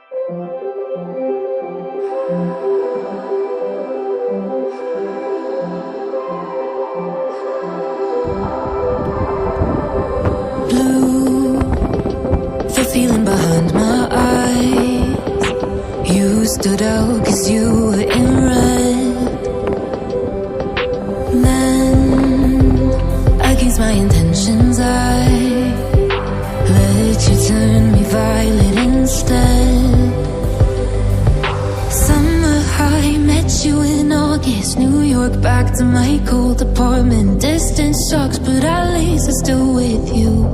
Blue, the feeling behind my eyes. You stood out 'cause you were in red. Then, against my intentions, I let you turn me violet instead. Summer high, met you in August. New York, back to my cold apartment. Distance sucks, but at least I'm still with you.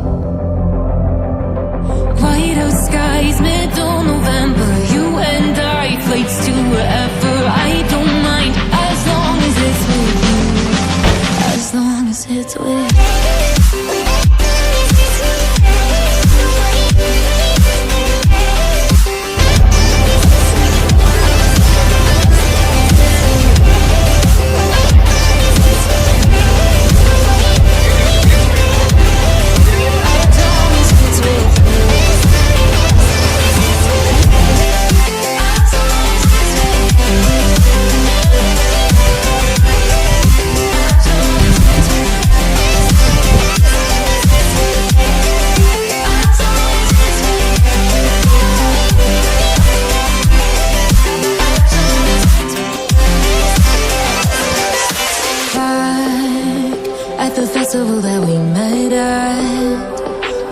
Whiteout skies, middle November. You and I, flights to wherever. I don't mind, as long as it's with you. As long as it's with you. At the festival that we met at,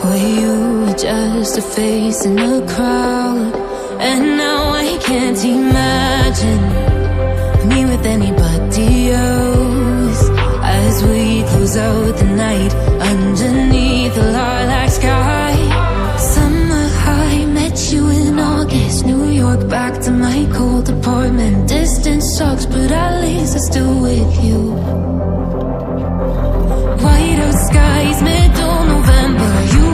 where you were just a face in the crowd. And now I can't imagine me with anybody else. As we close out the night underneath the lilac sky. Summer high, met you in August. New York, back to my cold apartment. Distance sucks, but at least I'm still with you. Whiteout skies, middle November. You